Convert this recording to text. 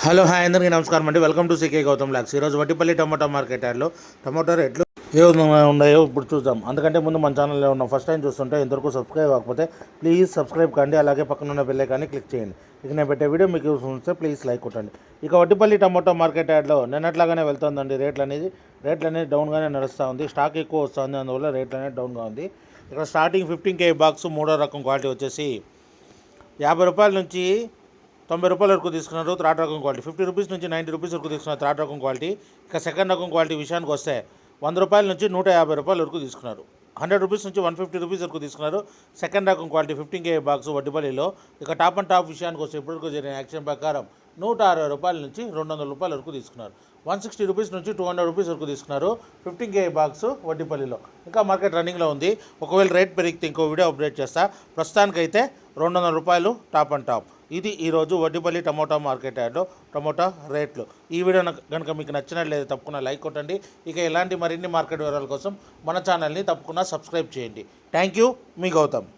Hello hi అందరికీ నమస్కారం అండి. వెల్కమ్ టు సికే గౌతమ్ లాక్స్. ఈరోజు వడ్డిపల్లి టమాటా మార్కెట్ యార్డ్లో టమాటా రేట్లు ఏ విధంగా ఉన్నాయో ఇప్పుడు చూద్దాం. అందుకంటే ముందు మన ఛానల్లో ఉన్న ఫస్ట్ టైం చూస్తుంటే ఇంతవరకు సబ్స్క్రైబ్ అవ్వకపోతే ప్లీజ్ సబ్స్క్రైబ్ కండి, అలాగే పక్కన ఉన్న బెల్ ఐకాన్ని క్లిక్ చేయండి. ఇక నేను పెట్టే వీడియో మీకు చూస్తే ప్లీజ్ లైక్ కొట్టండి. ఇక వడ్డిపల్లి టమాటా మార్కెట్ యార్డ్లో నిన్నట్లాగానే వెళ్తుందండి. రేట్లు అనేది డౌన్గానే నడుస్తూ ఉంది. స్టాక్ ఎక్కువ వస్తుంది, అందువల్ల రేట్లు అనేది డౌన్గా ఉంది. ఇక్కడ స్టార్టింగ్ 15 kg బాక్స్ మూడో రకం క్వాలిటీ వచ్చేసి 50 రూపాయల నుంచి 90 రూపాయల వరకు తీసుకున్నారు థర్డ్ రకం క్వాలిటీ. 50 రూపీస్ నుంచి 90 రూపీస్ వరకు తీసుకున్నారు థర్డ్ రకం క్వాలిటీ. ఇక సెకండ్ రకం క్వాలిటీ విషయానికి వస్తే 100 రూపాయల నుంచి 150 రూపాయల వరకు తీసుకున్నారు. 100 రూపీస్ నుంచి 150 రూపీస్ వరకు తీసుకున్నారు సెకండ్ రకం క్వాలిటీ 15 kg బాక్స్ వడ్డిపల్లిలో. ఇక టాప్ అండ్ టాప్ విషయానికి వస్తే ఇప్పటివరకు జరిగిన యాక్షన్ ప్రకారం 160 రూపాయల నుంచి 200 రూపాయల వరకు తీసుకున్నారు. 160 రూపీస్ నుంచి 200 రూపీస్ వరకు తీసుకున్నారు 15 kg బాక్స్ వడ్డిపల్లిలో. ఇంకా మార్కెట్ రన్నింగ్లో ఉంది. ఒకవేళ రేట్ పెరిగితే ఇంకో వీడియో అప్డేట్ చేస్తా. ప్రస్తుతానికైతే 200 రూపాయలు టాప్ అండ్ టాప్. ఇది ఈరోజు వడ్డిపల్లి టమోటా మార్కెట్ యార్డ్లో టమోటా రేట్లు. ఈ వీడియో కనుక మీకు నచ్చినట్లయితే తప్పకుండా లైక్ కొట్టండి. ఇక ఇలాంటి మరిన్ని మార్కెట్ వివరాల కోసం మన ఛానల్ని తప్పకుండా సబ్స్క్రైబ్ చేయండి. థ్యాంక్ యూ, మీ గౌతమ్.